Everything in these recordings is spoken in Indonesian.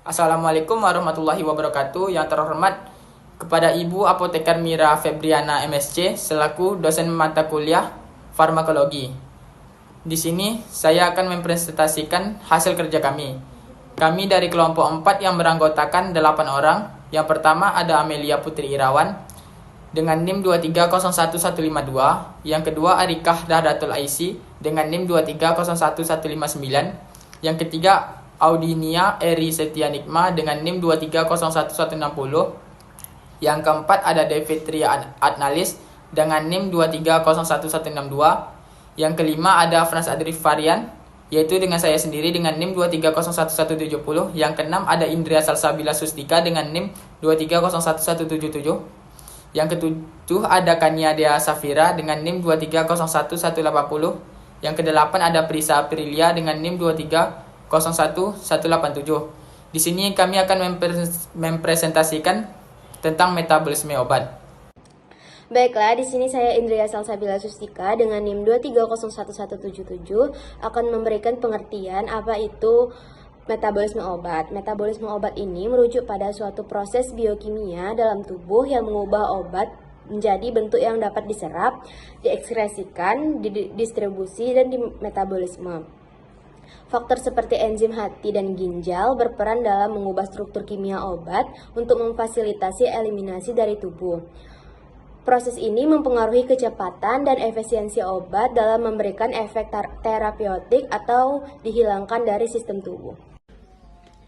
Assalamualaikum warahmatullahi wabarakatuh. Yang terhormat kepada Ibu Apoteker Mira Febriana MSc selaku dosen mata kuliah farmakologi. Di sini saya akan mempresentasikan hasil kerja kami. Kami dari kelompok 4 yang beranggotakan 8 orang. Yang pertama ada Amelia Putri Irawan dengan NIM 2301152. Yang kedua Arikah Dahdatul Aisi dengan NIM 2301159. Yang ketiga Audinia Eri Setia Nikma dengan NIM 2301160. Yang keempat ada David Tria Adnalis dengan NIM 2301162. Yang kelima ada Frans Adrif Varian yaitu dengan saya sendiri dengan NIM 2301170. Yang keenam ada Indria Salsabila Sustika dengan NIM 2301177. Yang ketujuh ada Kania Dea Safira dengan NIM 2301180. Yang kedelapan ada Prisa Aprilia dengan NIM 2301187. Di sini kami akan mempresentasikan tentang metabolisme obat. Baiklah, di sini saya Indria Salsabila Sustika dengan NIM 2301177 akan memberikan pengertian apa itu metabolisme obat. Metabolisme obat ini merujuk pada suatu proses biokimia dalam tubuh yang mengubah obat menjadi bentuk yang dapat diserap, diekskresikan, didistribusi, dan dimetabolisme. Faktor seperti enzim hati dan ginjal berperan dalam mengubah struktur kimia obat untuk memfasilitasi eliminasi dari tubuh. Proses ini mempengaruhi kecepatan dan efisiensi obat dalam memberikan efek terapeutik atau dihilangkan dari sistem tubuh.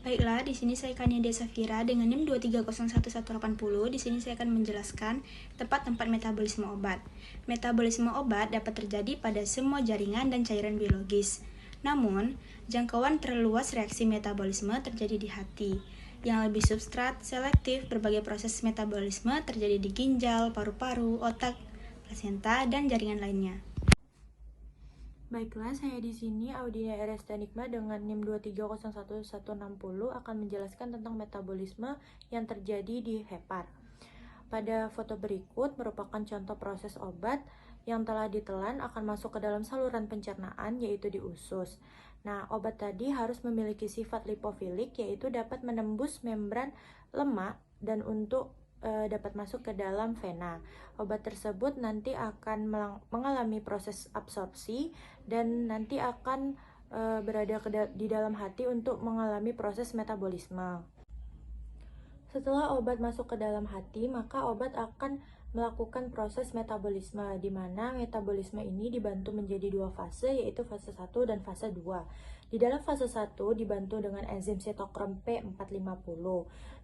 Baiklah, di sini saya Kania Dea Safira dengan NIM 2301180. Di sini saya akan menjelaskan tempat-tempat metabolisme obat. Metabolisme obat dapat terjadi pada semua jaringan dan cairan biologis. Namun, jangkauan terluas reaksi metabolisme terjadi di hati. Yang lebih substrat, selektif, berbagai proses metabolisme terjadi di ginjal, paru-paru, otak, plasenta, dan jaringan lainnya. Baiklah, saya di sini Audinia Eri Nikma dengan NIM 2301160 akan menjelaskan tentang metabolisme yang terjadi di hepar. Pada foto berikut merupakan contoh proses obat yang telah ditelan akan masuk ke dalam saluran pencernaan yaitu di usus. Nah, obat tadi harus memiliki sifat lipofilik yaitu dapat menembus membran lemak dan untuk dapat masuk ke dalam vena. Obat tersebut nanti akan mengalami proses absorpsi dan nanti akan berada di dalam hati untuk mengalami proses metabolisme. Setelah obat masuk ke dalam hati, maka obat akan melakukan proses metabolisme, di mana metabolisme ini dibantu menjadi dua fase, yaitu fase 1 dan fase 2. Di dalam fase 1 dibantu dengan enzim sitokrom P450.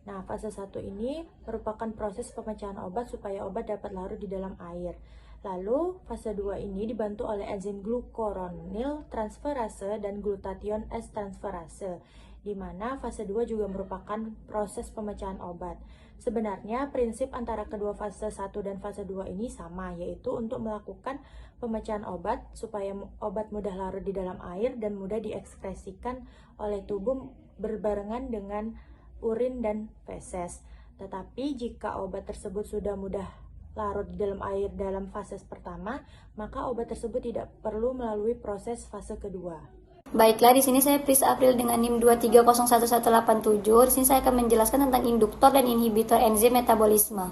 Nah, fase 1 ini merupakan proses pemecahan obat supaya obat dapat larut di dalam air. Lalu, fase 2 ini dibantu oleh enzim glukuronil transferase dan glutathione S transferase, di mana fase 2 juga merupakan proses pemecahan obat. Sebenarnya prinsip antara kedua fase 1 dan fase 2 ini sama, yaitu untuk melakukan pemecahan obat supaya obat mudah larut di dalam air dan mudah diekskresikan oleh tubuh berbarengan dengan urin dan feses. Tetapi jika obat tersebut sudah mudah larut di dalam air dalam fase pertama, maka obat tersebut tidak perlu melalui proses fase kedua. Baiklah, di sini saya Prisa April dengan NIM 2301187. Di sini saya akan menjelaskan tentang induktor dan inhibitor enzim metabolisme.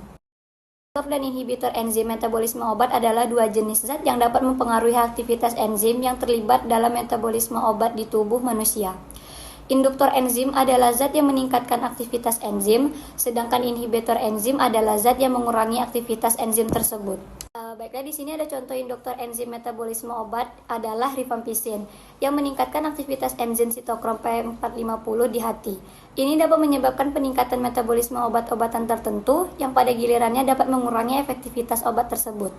Induktor dan inhibitor enzim metabolisme obat adalah dua jenis zat yang dapat mempengaruhi aktivitas enzim yang terlibat dalam metabolisme obat di tubuh manusia. Induktor enzim adalah zat yang meningkatkan aktivitas enzim, sedangkan inhibitor enzim adalah zat yang mengurangi aktivitas enzim tersebut. Baiklah, di sini ada contoh induktor enzim metabolisme obat adalah rifampicin yang meningkatkan aktivitas enzim sitokrom P450 di hati. Ini dapat menyebabkan peningkatan metabolisme obat-obatan tertentu yang pada gilirannya dapat mengurangi efektivitas obat tersebut.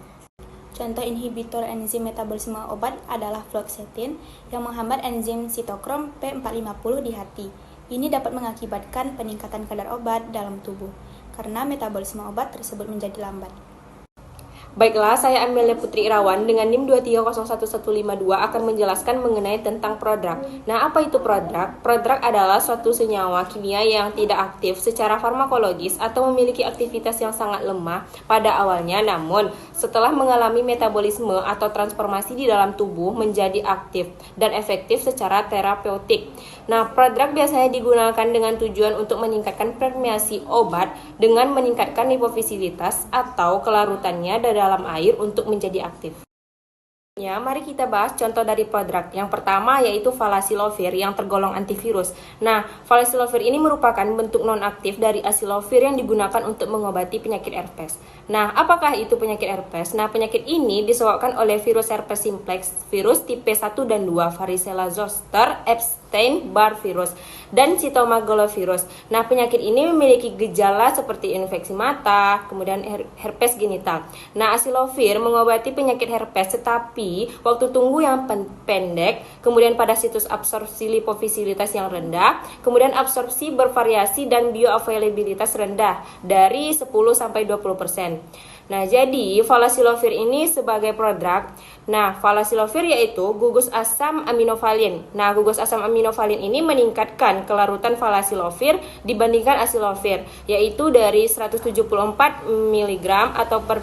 Contoh inhibitor enzim metabolisme obat adalah fluoxetine yang menghambat enzim sitokrom P450 di hati. Ini dapat mengakibatkan peningkatan kadar obat dalam tubuh karena metabolisme obat tersebut menjadi lambat. Baiklah, saya Amelia Putri Irawan dengan NIM 2301152 akan menjelaskan mengenai tentang prodrug. Nah, apa itu prodrug? Prodrug adalah suatu senyawa kimia yang tidak aktif secara farmakologis atau memiliki aktivitas yang sangat lemah pada awalnya, namun setelah mengalami metabolisme atau transformasi di dalam tubuh menjadi aktif dan efektif secara terapeutik. Nah, prodrug biasanya digunakan dengan tujuan untuk meningkatkan permeasi obat dengan meningkatkan liposilitas atau kelarutannya dalam air untuk menjadi aktif. Mari kita bahas contoh dari prodrug. Yang pertama yaitu Valacilovir yang tergolong antivirus. Nah, Valacilovir ini merupakan bentuk non-aktif dari Acilovir yang digunakan untuk mengobati penyakit herpes. Nah, apakah itu penyakit herpes? Nah, penyakit ini disebabkan oleh virus herpes simplex, virus tipe 1 dan 2, varicella zoster, Epstein-Barr virus, dan cytomegalovirus. Nah, penyakit ini memiliki gejala seperti infeksi mata, kemudian herpes genital. Nah, Acilovir mengobati penyakit herpes tetapi waktu tunggu yang pendek, kemudian pada situs absorpsi liposilitas yang rendah, kemudian absorpsi bervariasi dan bioavailabilitas rendah dari 10 sampai 20%. Nah, jadi Valacilovir ini sebagai prodrug. Nah, Valacilovir yaitu gugus asam aminovalin. Nah, gugus asam aminovalin ini meningkatkan kelarutan Valacilovir dibandingkan Acilovir, yaitu dari 174 mg atau per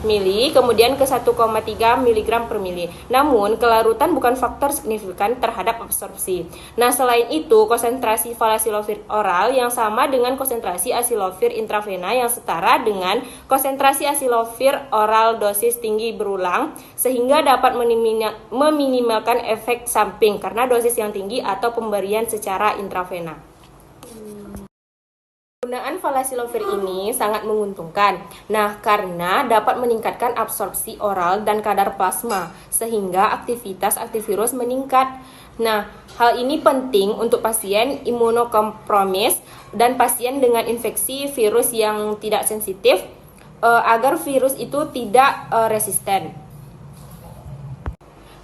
mili, kemudian ke 1,3 mg per mili. Namun, kelarutan bukan faktor signifikan terhadap absorpsi. Nah, selain itu, konsentrasi Valacilovir oral yang sama dengan konsentrasi Acilovir intravena yang setara dengan konsentrasi Acilovir oral dosis tinggi berulang, sehingga dapat meminimalkan efek samping karena dosis yang tinggi atau pemberian secara intravena. Penggunaan Valacilovir ini sangat menguntungkan. Nah, karena dapat meningkatkan absorpsi oral dan kadar plasma, sehingga aktivitas antivirus meningkat. Nah, hal ini penting untuk pasien imunokompromis dan pasien dengan infeksi virus yang tidak sensitif, agar virus itu tidak resisten.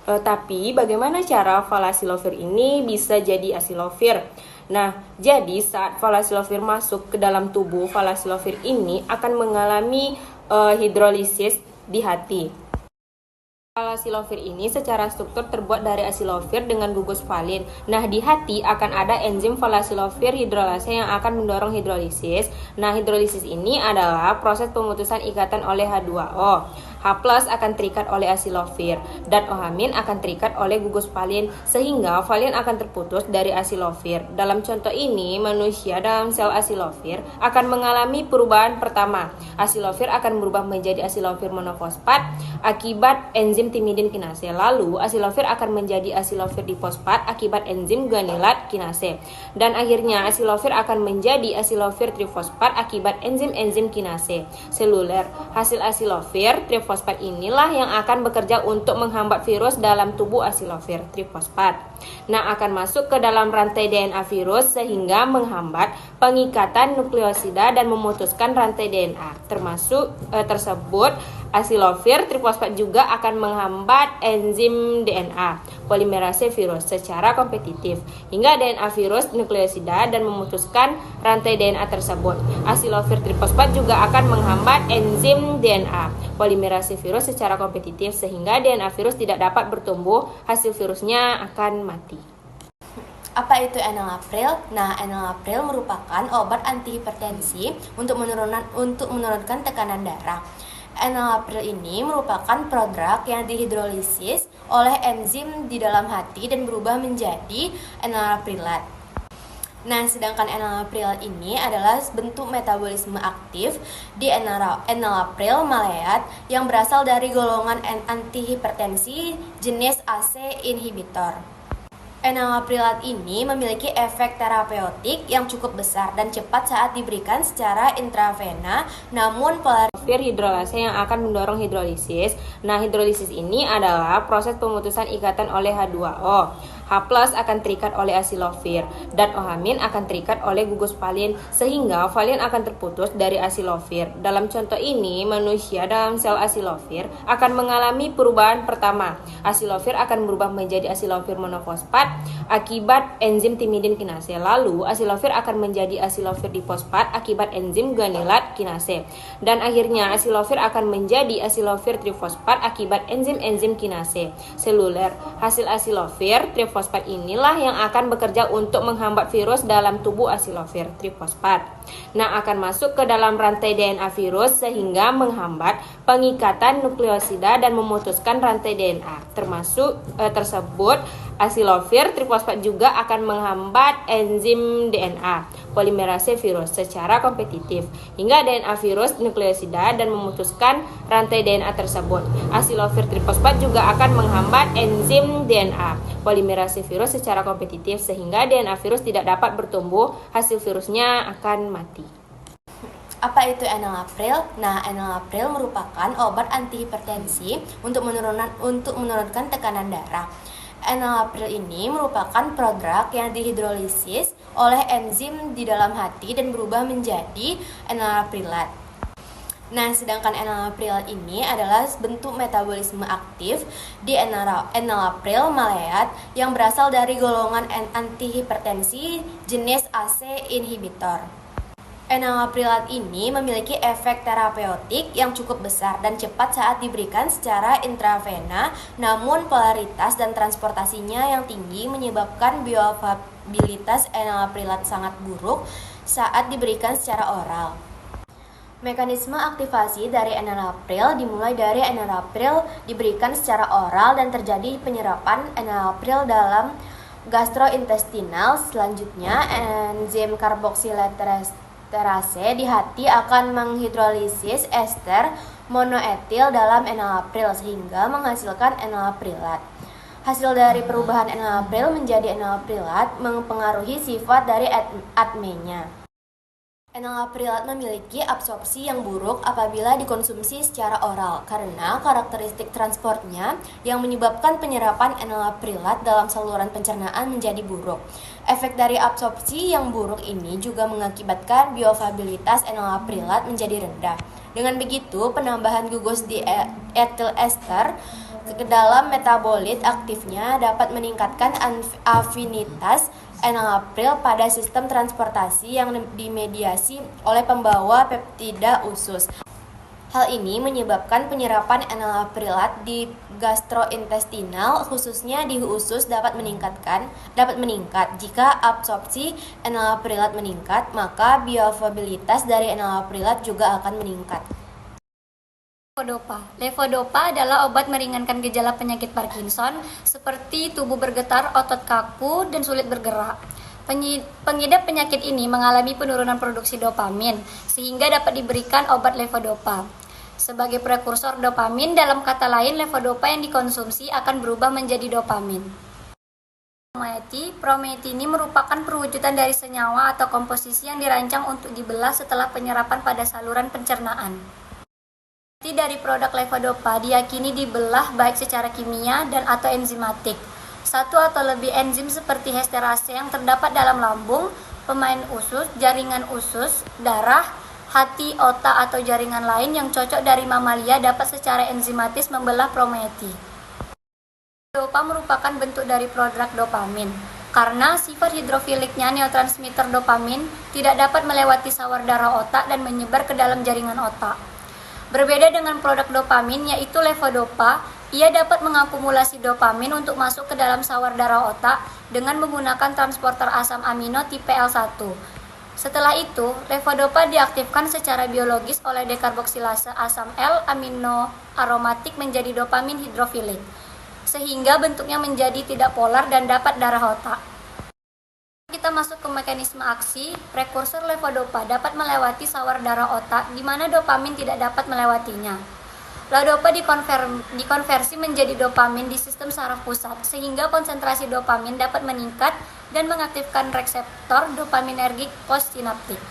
Tapi bagaimana cara Valacilovir ini bisa jadi Acilovir? Nah, jadi saat Valacilovir masuk ke dalam tubuh, Valacilovir ini akan mengalami hidrolisis di hati. Valacilovir ini secara struktur terbuat dari Acilovir dengan gugus valin. Nah, di hati akan ada enzim Valacilovir hidrolase yang akan mendorong hidrolisis. Nah, hidrolisis ini adalah proses pemutusan ikatan oleh H2O. H+ akan terikat oleh Acilovir dan OH- akan terikat oleh gugus valin, sehingga valin akan terputus dari Acilovir. Dalam contoh ini, manusia dalam sel Acilovir akan mengalami perubahan pertama. Acilovir akan berubah menjadi Acilovir monofosfat akibat enzim timidin kinase. Lalu, Acilovir akan menjadi Acilovir difosfat akibat enzim guanilat kinase. Dan akhirnya, Acilovir akan menjadi Acilovir trifosfat akibat enzim-enzim kinase seluler. Hasil Acilovir trifosfat inilah yang akan bekerja untuk menghambat virus dalam tubuh Acilovir trifosfat. Nah, akan masuk ke dalam rantai DNA virus sehingga menghambat pengikatan nukleosida dan memutuskan rantai DNA. Tersebut Acilovir trifosfat juga akan menghambat enzim DNA polimerase virus secara kompetitif hingga DNA virus nukleosida dan memutuskan rantai DNA tersebut. Acilovir trifosfat juga akan menghambat enzim DNA polimerase virus secara kompetitif sehingga DNA virus tidak dapat bertumbuh, hasil virusnya akan mati. Apa itu enalapril? Nah, enalapril merupakan obat antihipertensi untuk menurunkan tekanan darah. Enalapril ini merupakan prodrug yang dihidrolisis oleh enzim di dalam hati dan berubah menjadi enalaprilat. Nah, sedangkan enalapril ini adalah bentuk metabolisme aktif di enalapril maleat yang berasal dari golongan antihipertensi jenis ACE inhibitor. Enalaprilat ini memiliki efek terapeutik yang cukup besar dan cepat saat diberikan secara intravena, namun Acilovir hidrolase yang akan mendorong hidrolisis. Nah, hidrolisis ini adalah proses pemutusan ikatan oleh H2O. H+ akan terikat oleh asilofir dan OH- akan terikat oleh gugus valin sehingga valin akan terputus dari asilofir. Dalam contoh ini, manusia dalam sel asilofir akan mengalami perubahan pertama. Asilofir akan berubah menjadi asilofir monofosfat akibat enzim timidin kinase. Lalu asilofir akan menjadi asilofir difosfat akibat enzim guanilat kinase. Dan akhirnya asilofir akan menjadi asilofir trifosfat akibat enzim-enzim kinase seluler. Hasil asilofir trifosfat inilah yang akan bekerja untuk menghambat virus dalam tubuh asilofir trifosfat. Nah, akan masuk ke dalam rantai DNA virus sehingga menghambat pengikatan nukleosida dan memutuskan rantai DNA. Tersebut asilofir trifosfat juga akan menghambat enzim DNA polimerase virus secara kompetitif hingga DNA virus nukleosida dan memutuskan rantai DNA tersebut. Asilofir trifosfat juga akan menghambat enzim DNA polimerase virus secara kompetitif sehingga DNA virus tidak dapat bertumbuh, hasil virusnya akan mati. Apa itu enalapril? Nah, enalapril merupakan obat antihipertensi untuk menurunkan tekanan darah. Enalapril ini merupakan prodrug yang dihidrolisis oleh enzim di dalam hati dan berubah menjadi enalaprilat. Nah, sedangkan enalapril ini adalah bentuk metabolisme aktif di enalapril maleat yang berasal dari golongan antihipertensi jenis ACE inhibitor. Enalaprilat ini memiliki efek terapeutik yang cukup besar dan cepat saat diberikan secara intravena, namun polaritas dan transportasinya yang tinggi menyebabkan bioavailabilitas enalaprilat sangat buruk saat diberikan secara oral. Mekanisme aktivasi dari enalapril dimulai dari enalapril diberikan secara oral dan terjadi penyerapan enalapril dalam gastrointestinal. Selanjutnya, enzim karboksilaterase di hati akan menghidrolisis ester monoetil dalam enalapril sehingga menghasilkan enalaprilat. Hasil dari perubahan enalapril menjadi enalaprilat mempengaruhi sifat dari ADME-nya. Enalaprilat memiliki absorpsi yang buruk apabila dikonsumsi secara oral karena karakteristik transportnya yang menyebabkan penyerapan enalaprilat dalam saluran pencernaan menjadi buruk. Efek dari absorpsi yang buruk ini juga mengakibatkan bioavailabilitas enalaprilat menjadi rendah. Dengan begitu, penambahan gugus di etil ester ke dalam metabolit aktifnya dapat meningkatkan afinitas enalapril pada sistem transportasi yang dimediasi oleh pembawa peptida usus. Hal ini menyebabkan penyerapan enalaprilat di gastrointestinal, khususnya di usus dapat meningkat. Jika absorpsi enalaprilat meningkat, maka bioavailabilitas dari enalaprilat juga akan meningkat. Levodopa adalah obat meringankan gejala penyakit Parkinson seperti tubuh bergetar, otot kaku, dan sulit bergerak. Pengidap penyakit ini mengalami penurunan produksi dopamin sehingga dapat diberikan obat levodopa. Sebagai prekursor dopamin, dalam kata lain levodopa yang dikonsumsi akan berubah menjadi dopamin. Prometi ini merupakan perwujudan dari senyawa atau komposisi yang dirancang untuk dibelah setelah penyerapan pada saluran pencernaan. Dari produk levodopa diyakini dibelah baik secara kimia dan atau enzimatik. Satu atau lebih enzim seperti hesterase yang terdapat dalam lambung, pemain usus, jaringan usus, darah, hati, otak atau jaringan lain yang cocok dari mamalia dapat secara enzimatis membelah prometi. Levodopa merupakan bentuk dari prodrug dopamin. Karena sifat hidrofiliknya neurotransmitter dopamin tidak dapat melewati sawar darah otak dan menyebar ke dalam jaringan otak. Berbeda dengan produk dopamin yaitu levodopa, ia dapat mengakumulasi dopamin untuk masuk ke dalam sawar darah otak dengan menggunakan transporter asam amino tipe L1. Setelah itu, levodopa diaktifkan secara biologis oleh dekarboksilase asam L-amino aromatik menjadi dopamin hidrofilik, sehingga bentuknya menjadi tidak polar dan dapat darah otak. Kita masuk ke mekanisme aksi, prekursor levodopa dapat melewati sawar darah otak di mana dopamin tidak dapat melewatinya. Levodopa dikonversi menjadi dopamin di sistem saraf pusat sehingga konsentrasi dopamin dapat meningkat dan mengaktifkan reseptor dopaminergik postsinaptik.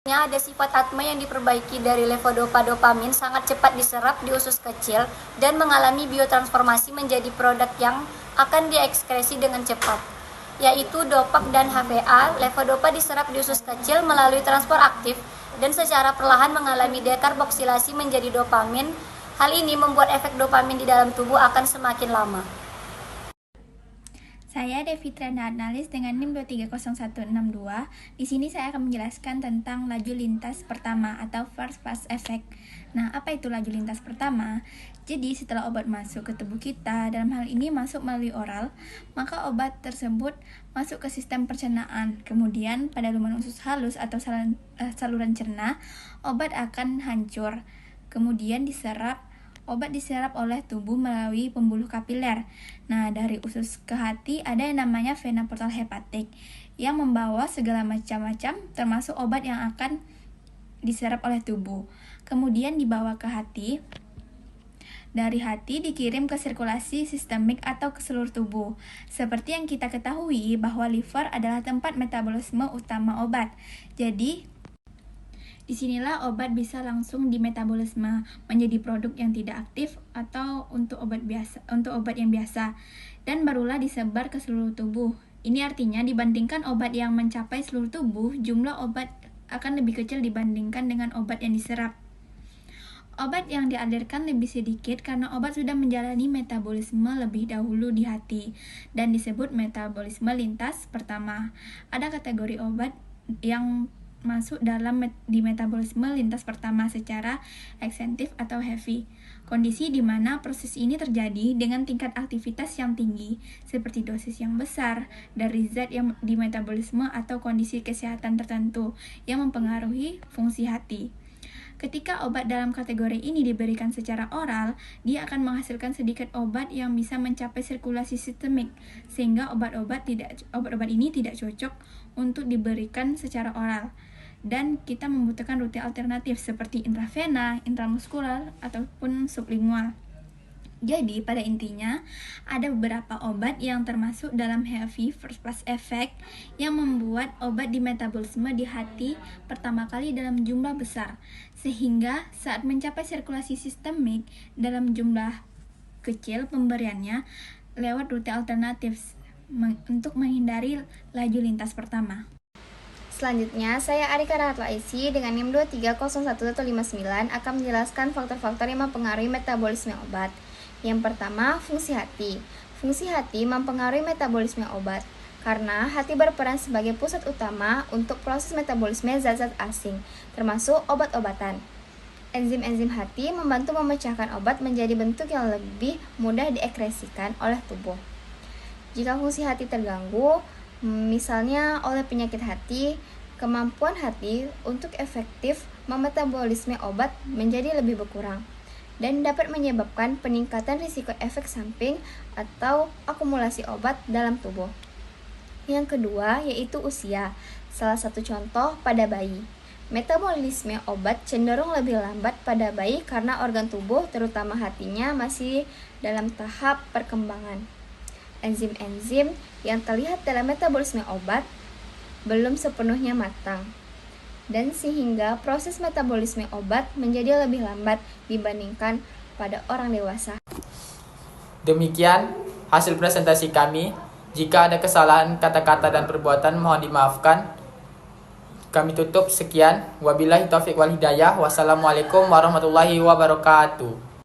Ada sifat ADME yang diperbaiki dari levodopa. Dopamin sangat cepat diserap di usus kecil dan mengalami biotransformasi menjadi produk yang akan diekskresi dengan cepat, yaitu dopak dan HPA. Levodopa diserap di usus kecil melalui transport aktif dan secara perlahan mengalami dekarboksilasi menjadi dopamin. Hal ini membuat efek dopamin di dalam tubuh akan semakin lama. Saya Devitra Analis dengan NIM 230162. Di sini saya akan menjelaskan tentang laju lintas pertama atau first pass effect. Nah, apa itu laju lintas pertama? Jadi, setelah obat masuk ke tubuh kita, dalam hal ini masuk melalui oral, maka obat tersebut masuk ke sistem pencernaan. Kemudian, pada lumen usus halus atau saluran cerna, obat akan hancur. Kemudian obat diserap oleh tubuh melalui pembuluh kapiler. Nah, dari usus ke hati ada yang namanya vena portal hepatik yang membawa segala macam termasuk obat yang akan diserap oleh tubuh. Kemudian dibawa ke hati. Dari hati dikirim ke sirkulasi sistemik atau ke seluruh tubuh. Seperti yang kita ketahui bahwa liver adalah tempat metabolisme utama obat. Jadi, disinilah obat bisa langsung dimetabolisme menjadi produk yang tidak aktif atau untuk obat yang biasa, dan barulah disebar ke seluruh tubuh. Ini artinya dibandingkan obat yang mencapai seluruh tubuh, jumlah obat akan lebih kecil dibandingkan dengan obat yang diserap. Obat yang dialirkan lebih sedikit karena obat sudah menjalani metabolisme lebih dahulu di hati dan disebut metabolisme lintas pertama. Ada kategori obat yang masuk di metabolisme lintas pertama secara ekstentif atau heavy. Kondisi di mana proses ini terjadi dengan tingkat aktivitas yang tinggi, seperti dosis yang besar dari zat yang di metabolisme atau kondisi kesehatan tertentu yang mempengaruhi fungsi hati. Ketika obat dalam kategori ini diberikan secara oral, dia akan menghasilkan sedikit obat yang bisa mencapai sirkulasi sistemik, sehingga obat-obat ini tidak cocok untuk diberikan secara oral. Dan kita membutuhkan rute alternatif seperti intravena, intramuskular, ataupun sublingual. Jadi, pada intinya, ada beberapa obat yang termasuk dalam heavy first pass effect yang membuat obat di metabolisme di hati pertama kali dalam jumlah besar, sehingga saat mencapai sirkulasi sistemik dalam jumlah kecil pemberiannya lewat rute alternatif untuk menghindari laju lintas pertama. Selanjutnya, saya Arika Rahatlaisi dengan NIM 230159 akan menjelaskan faktor-faktor yang mempengaruhi metabolisme obat. Yang pertama, fungsi hati. Fungsi hati mempengaruhi metabolisme obat karena hati berperan sebagai pusat utama untuk proses metabolisme zat-zat asing, termasuk obat-obatan. Enzim-enzim hati membantu memecahkan obat menjadi bentuk yang lebih mudah diekskresikan oleh tubuh. Jika fungsi hati terganggu, misalnya oleh penyakit hati, kemampuan hati untuk efektif memetabolisme obat menjadi lebih berkurang dan dapat menyebabkan peningkatan risiko efek samping atau akumulasi obat dalam tubuh. Yang kedua yaitu usia. Salah satu contoh pada bayi. Metabolisme obat cenderung lebih lambat pada bayi karena organ tubuh, terutama hatinya, masih dalam tahap perkembangan. Enzim-enzim yang terlihat dalam metabolisme obat belum sepenuhnya matang, dan sehingga proses metabolisme obat menjadi lebih lambat dibandingkan pada orang dewasa. Demikian hasil presentasi kami. Jika ada kesalahan kata-kata dan perbuatan mohon dimaafkan. Kami tutup sekian. Wabillahi taufiq wal hidayah. Wassalamualaikum warahmatullahi wabarakatuh.